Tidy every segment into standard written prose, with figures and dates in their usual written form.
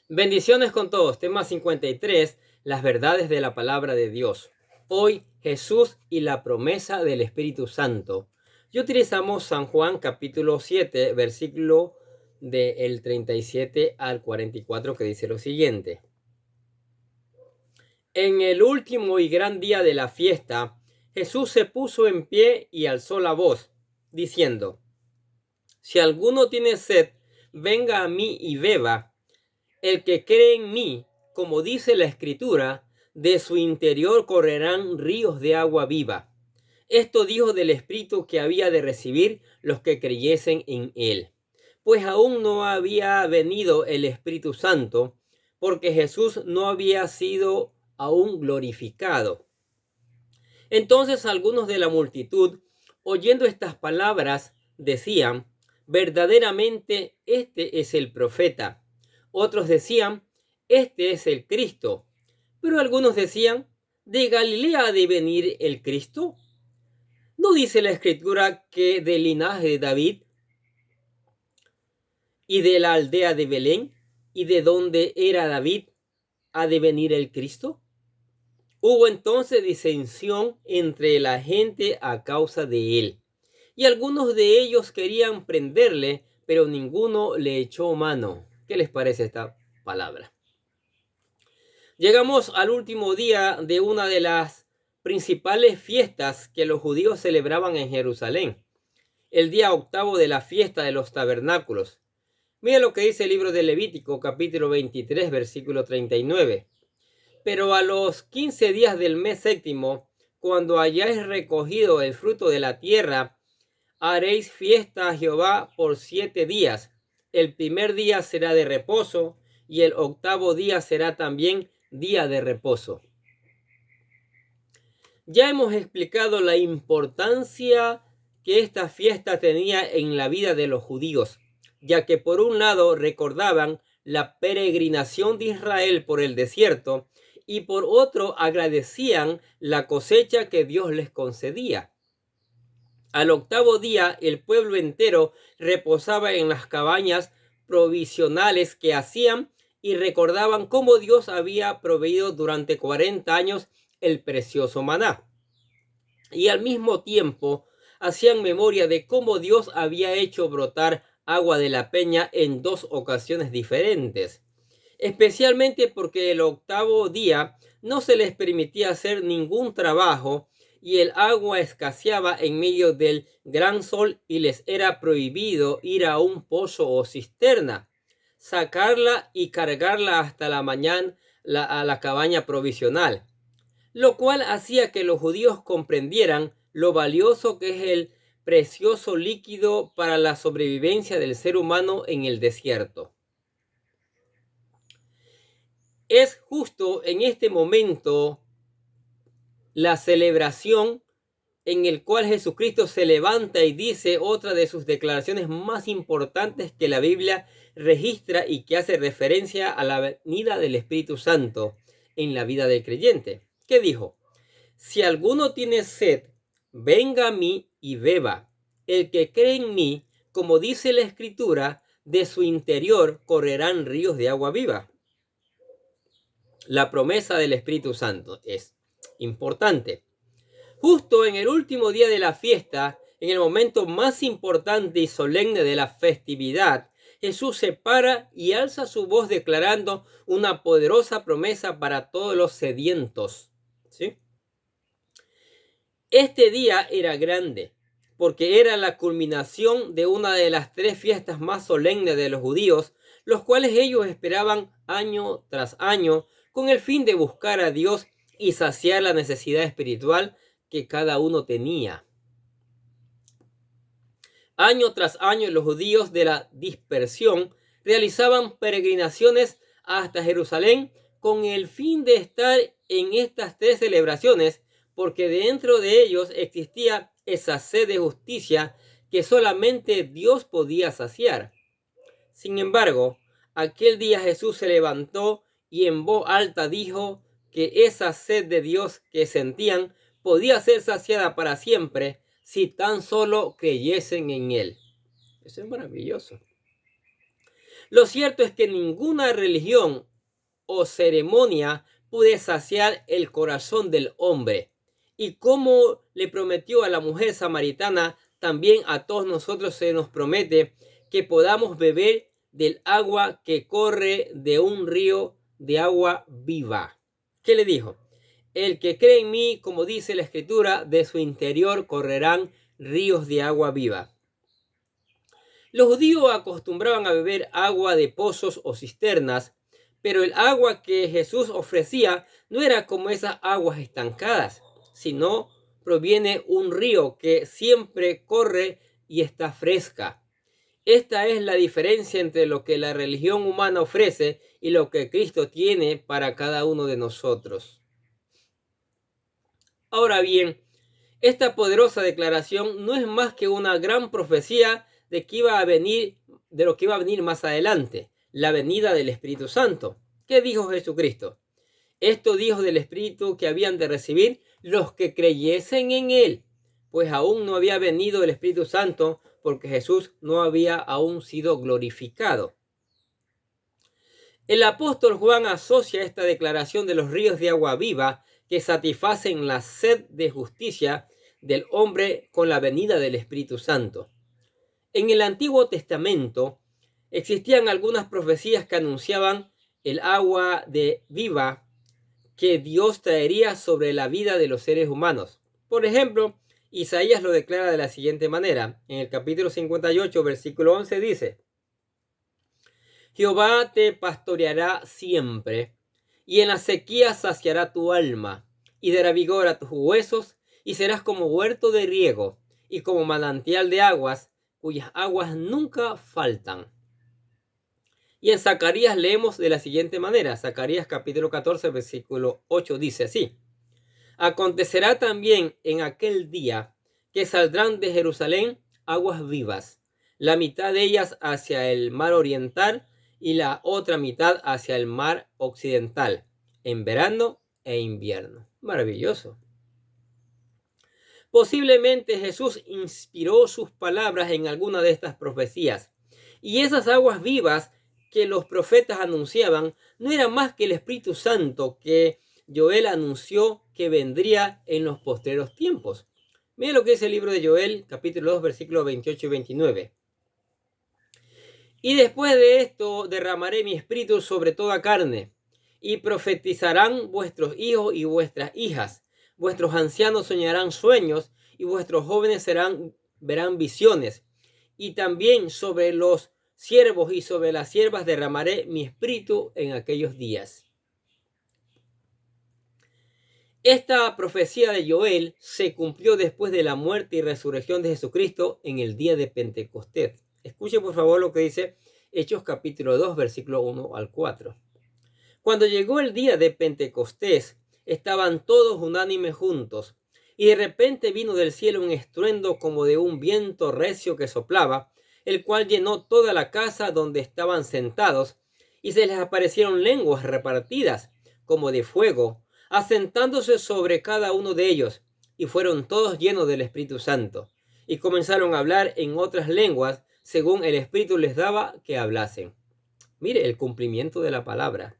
Bendiciones con todos. Tema 53. Las verdades de la palabra de Dios. Hoy Jesús y la promesa del Espíritu Santo. Y utilizamos San Juan capítulo 7, versículo del 37 al 44, que dice lo siguiente. En el último y gran día de la fiesta, Jesús se puso en pie y alzó la voz, diciendo: Si alguno tiene sed, venga a mí y beba. El que cree en mí, como dice la Escritura, de su interior correrán ríos de agua viva. Esto dijo del Espíritu que había de recibir los que creyesen en él. Pues aún no había venido el Espíritu Santo, porque Jesús no había sido aún glorificado. Entonces algunos de la multitud, oyendo estas palabras, decían: verdaderamente este es el profeta. Otros decían: este es el Cristo. Pero algunos decían: ¿de Galilea ha de venir el Cristo? ¿No dice la Escritura que del linaje de David y de la aldea de Belén y de donde era David ha de venir el Cristo? Hubo entonces disensión entre la gente a causa de él, y algunos de ellos querían prenderle, pero ninguno le echó mano. ¿Qué les parece esta palabra? Llegamos al último día de una de las principales fiestas que los judíos celebraban en Jerusalén, el día octavo de la fiesta de los tabernáculos. Mira lo que dice el libro de Levítico, capítulo 23, versículo 39. Pero a los 15 días del mes séptimo, cuando hayáis recogido el fruto de la tierra, haréis fiesta a Jehová por 7 días. El primer día será de reposo, y el octavo día será también día de reposo. Ya hemos explicado la importancia que esta fiesta tenía en la vida de los judíos, ya que por un lado recordaban la peregrinación de Israel por el desierto, y por otro agradecían la cosecha que Dios les concedía. Al octavo día el pueblo entero reposaba en las cabañas provisionales que hacían y recordaban cómo Dios había proveído durante 40 años el precioso maná. Y al mismo tiempo hacían memoria de cómo Dios había hecho brotar agua de la peña en 2 ocasiones diferentes. Especialmente porque el octavo día no se les permitía hacer ningún trabajo y el agua escaseaba en medio del gran sol y les era prohibido ir a un pozo o cisterna, sacarla y cargarla hasta la mañana a la cabaña provisional, lo cual hacía que los judíos comprendieran lo valioso que es el precioso líquido para la sobrevivencia del ser humano en el desierto. Es justo en este momento la celebración en el cual Jesucristo se levanta y dice otra de sus declaraciones más importantes que la Biblia registra y que hace referencia a la venida del Espíritu Santo en la vida del creyente. ¿Qué dijo? Si alguno tiene sed, venga a mí y beba. El que cree en mí, como dice la Escritura, de su interior correrán ríos de agua viva. La promesa del Espíritu Santo es importante. Justo en el último día de la fiesta, en el momento más importante y solemne de la festividad, Jesús se para y alza su voz declarando una poderosa promesa para todos los sedientos. ¿Sí? Este día era grande, porque era la culminación de una de las 3 fiestas más solemnes de los judíos, los cuales ellos esperaban año tras año, con el fin de buscar a Dios y saciar la necesidad espiritual que cada uno tenía. Año tras año los judíos de la dispersión realizaban peregrinaciones hasta Jerusalén con el fin de estar en estas 3 celebraciones, porque dentro de ellos existía esa sed de justicia que solamente Dios podía saciar. Sin embargo, aquel día Jesús se levantó y en voz alta dijo que esa sed de Dios que sentían podía ser saciada para siempre si tan solo creyesen en él. Eso es maravilloso. Lo cierto es que ninguna religión o ceremonia puede saciar el corazón del hombre. Y como le prometió a la mujer samaritana, también a todos nosotros se nos promete que podamos beber del agua que corre de un río de agua viva. ¿Qué le dijo? El que cree en mí, como dice la Escritura, de su interior correrán ríos de agua viva. Los judíos acostumbraban a beber agua de pozos o cisternas, pero el agua que Jesús ofrecía no era como esas aguas estancadas, sino proviene un río que siempre corre y está fresca. Esta es la diferencia entre lo que la religión humana ofrece y lo que Cristo tiene para cada uno de nosotros. Ahora bien, esta poderosa declaración no es más que una gran profecía de lo que iba a venir más adelante, la venida del Espíritu Santo. ¿Qué dijo Jesucristo? Esto dijo del Espíritu que habían de recibir los que creyesen en él, pues aún no había venido el Espíritu Santo porque Jesús no había aún sido glorificado. El apóstol Juan asocia esta declaración de los ríos de agua viva que satisfacen la sed de justicia del hombre con la venida del Espíritu Santo. En el Antiguo Testamento existían algunas profecías que anunciaban el agua de viva que Dios traería sobre la vida de los seres humanos. Por ejemplo, Isaías lo declara de la siguiente manera. En el capítulo 58, versículo 11 dice: Jehová te pastoreará siempre, y en la sequía saciará tu alma, y dará vigor a tus huesos, y serás como huerto de riego, y como manantial de aguas, cuyas aguas nunca faltan. Y en Zacarías leemos de la siguiente manera. Zacarías capítulo 14, versículo 8 dice así: Acontecerá también en aquel día que saldrán de Jerusalén aguas vivas, la mitad de ellas hacia el mar oriental y la otra mitad hacia el mar occidental, en verano e invierno. Maravilloso. Posiblemente Jesús inspiró sus palabras en alguna de estas profecías, y esas aguas vivas que los profetas anunciaban no eran más que el Espíritu Santo que Joel anunció que vendría en los postreros tiempos. Mira lo que dice el libro de Joel, capítulo 2, versículos 28 y 29. Y después de esto derramaré mi espíritu sobre toda carne, y profetizarán vuestros hijos y vuestras hijas. Vuestros ancianos soñarán sueños, y vuestros jóvenes verán visiones. Y también sobre los siervos y sobre las siervas derramaré mi espíritu en aquellos días. Esta profecía de Joel se cumplió después de la muerte y resurrección de Jesucristo en el día de Pentecostés. Escuche por favor lo que dice Hechos capítulo 2, versículo 1 al 4. Cuando llegó el día de Pentecostés, estaban todos unánimes juntos, y de repente vino del cielo un estruendo como de un viento recio que soplaba, el cual llenó toda la casa donde estaban sentados, y se les aparecieron lenguas repartidas como de fuego, asentándose sobre cada uno de ellos, y fueron todos llenos del Espíritu Santo, y comenzaron a hablar en otras lenguas, según el Espíritu les daba que hablasen. Mire el cumplimiento de la palabra.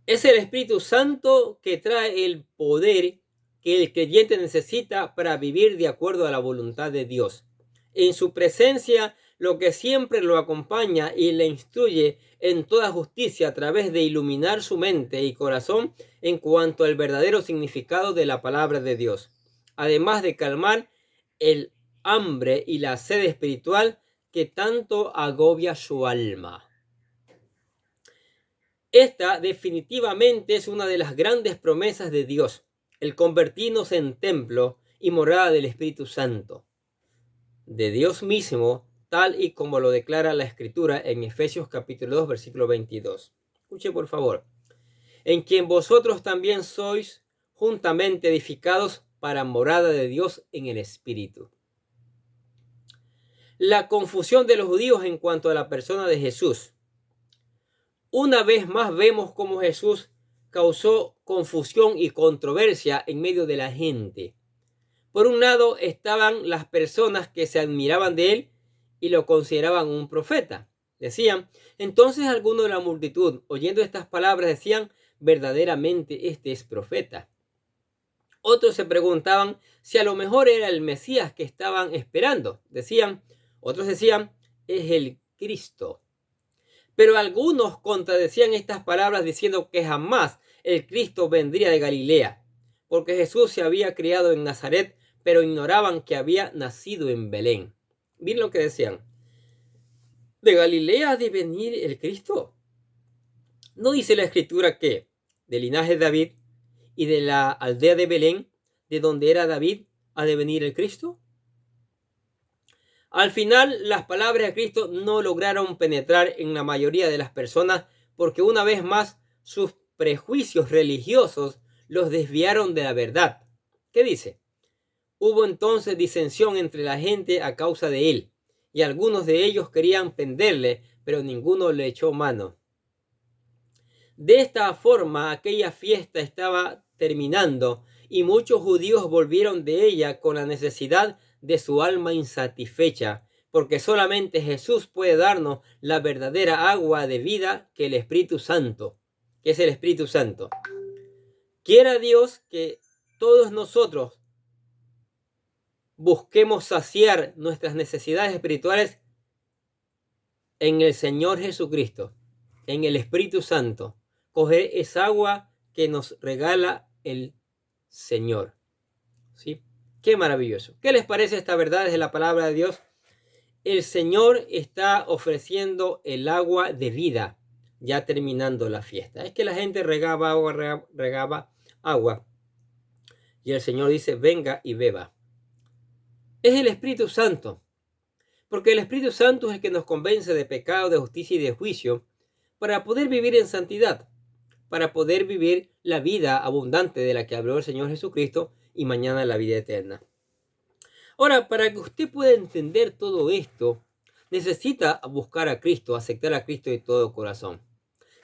Es el Espíritu Santo que trae el poder que el creyente necesita para vivir de acuerdo a la voluntad de Dios. En su presencia, lo que siempre lo acompaña y le instruye en toda justicia a través de iluminar su mente y corazón en cuanto al verdadero significado de la palabra de Dios, además de calmar el hambre y la sed espiritual que tanto agobia su alma. Esta definitivamente es una de las grandes promesas de Dios, el convertirnos en templo y morada del Espíritu Santo, de Dios mismo, tal y como lo declara la Escritura en Efesios capítulo 2, versículo 22. Escuche por favor. En quien vosotros también sois juntamente edificados para morada de Dios en el Espíritu. La confusión de los judíos en cuanto a la persona de Jesús. Una vez más vemos cómo Jesús causó confusión y controversia en medio de la gente. Por un lado estaban las personas que se admiraban de él y lo consideraban un profeta. Decían, entonces algunos de la multitud, oyendo estas palabras, decían, verdaderamente este es profeta. Otros se preguntaban si a lo mejor era el Mesías que estaban esperando. Otros decían, es el Cristo. Pero algunos contradecían estas palabras diciendo que jamás el Cristo vendría de Galilea, porque Jesús se había criado en Nazaret, pero ignoraban que había nacido en Belén. Miren lo que decían. ¿De Galilea ha de venir el Cristo? ¿No dice la Escritura que del linaje de David y de la aldea de Belén, de donde era David, ha de venir el Cristo? Al final, las palabras de Cristo no lograron penetrar en la mayoría de las personas porque una vez más sus prejuicios religiosos los desviaron de la verdad. ¿Qué dice? Hubo entonces disensión entre la gente a causa de él, y algunos de ellos querían prenderle, pero ninguno le echó mano. De esta forma, aquella fiesta estaba terminando y muchos judíos volvieron de ella con la necesidad de su alma insatisfecha, porque solamente Jesús puede darnos la verdadera agua de vida que el Espíritu Santo, que es el Espíritu Santo. Quiera Dios que todos nosotros busquemos saciar nuestras necesidades espirituales en el Señor Jesucristo, en el Espíritu Santo. Coger esa agua que nos regala el Señor. ¿Sí? Qué maravilloso. ¿Qué les parece esta verdad de la palabra de Dios? El Señor está ofreciendo el agua de vida, ya terminando la fiesta. Es que la gente regaba agua. Y el Señor dice, venga y beba. Es el Espíritu Santo. Porque el Espíritu Santo es el que nos convence de pecado, de justicia y de juicio para poder vivir en santidad, para poder vivir la vida abundante de la que habló el Señor Jesucristo y mañana la vida eterna. Ahora, para que usted pueda entender todo esto, necesita buscar a Cristo, aceptar a Cristo de todo corazón.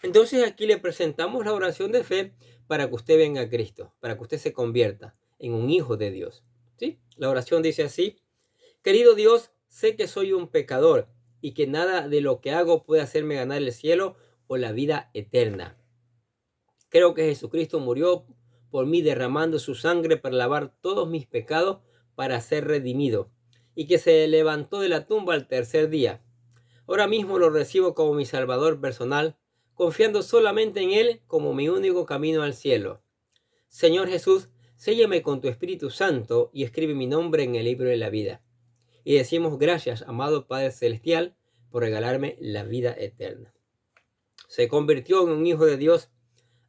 Entonces aquí le presentamos la oración de fe para que usted venga a Cristo, para que usted se convierta en un hijo de Dios. ¿Sí? La oración dice así, querido Dios, sé que soy un pecador y que nada de lo que hago puede hacerme ganar el cielo o la vida eterna. Creo que Jesucristo murió por mí derramando su sangre para lavar todos mis pecados para ser redimido y que se levantó de la tumba al tercer día. Ahora mismo lo recibo como mi Salvador personal, confiando solamente en Él como mi único camino al cielo. Señor Jesús, séllame con tu Espíritu Santo y escribe mi nombre en el libro de la vida. Y decimos gracias, amado Padre Celestial, por regalarme la vida eterna. Se convirtió en un hijo de Dios.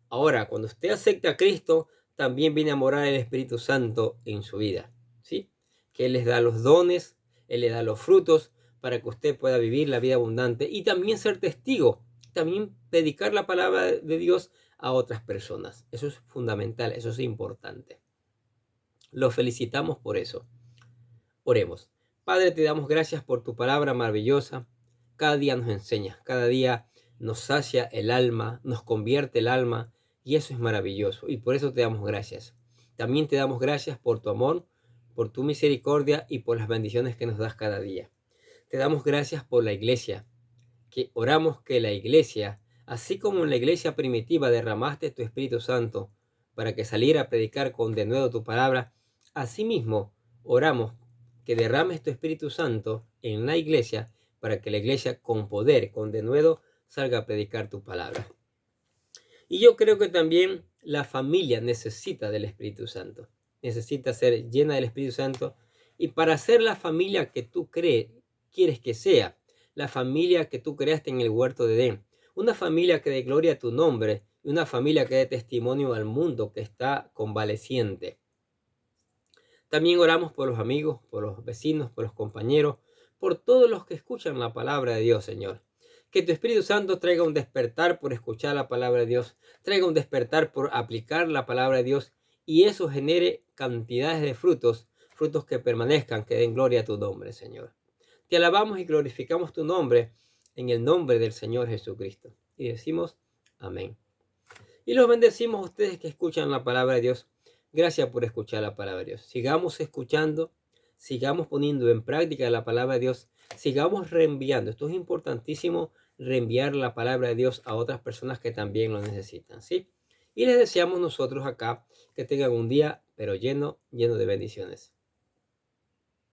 Ahora, cuando usted acepta a Cristo, también viene a morar el Espíritu Santo en su vida, ¿sí? Que Él les da los dones, Él les da los frutos para que usted pueda vivir la vida abundante y también ser testigo, también predicar la palabra de Dios a otras personas. Eso es fundamental, eso es importante. Los felicitamos por eso. Oremos. Padre, te damos gracias por tu palabra maravillosa. Cada día nos enseñas, cada día nos sacia el alma, nos convierte el alma. Y eso es maravilloso y por eso te damos gracias. También te damos gracias por tu amor, por tu misericordia y por las bendiciones que nos das cada día. Te damos gracias por la iglesia, que oramos que la iglesia, así como en la iglesia primitiva derramaste tu Espíritu Santo para que saliera a predicar con denuedo tu palabra, asimismo oramos que derrames tu Espíritu Santo en la iglesia para que la iglesia con poder, con denuedo, salga a predicar tu palabra. Y yo creo que también la familia necesita del Espíritu Santo. Necesita ser llena del Espíritu Santo. Y para ser la familia que tú quieres que sea, la familia que tú creaste en el huerto de Edén, una familia que dé gloria a tu nombre y una familia que dé testimonio al mundo que está convaleciente. También oramos por los amigos, por los vecinos, por los compañeros, por todos los que escuchan la palabra de Dios, Señor. Que tu Espíritu Santo traiga un despertar por escuchar la palabra de Dios, traiga un despertar por aplicar la palabra de Dios y eso genere cantidades de frutos que permanezcan, que den gloria a tu nombre, Señor. Te alabamos y glorificamos tu nombre en el nombre del Señor Jesucristo. Y decimos amén. Y los bendecimos a ustedes que escuchan la palabra de Dios. Gracias por escuchar la palabra de Dios. Sigamos escuchando, sigamos poniendo en práctica la palabra de Dios sigamos reenviando. Esto es importantísimo, reenviar la palabra de Dios a otras personas que también lo necesitan, ¿sí? Y les deseamos nosotros acá que tengan un día, pero lleno de bendiciones.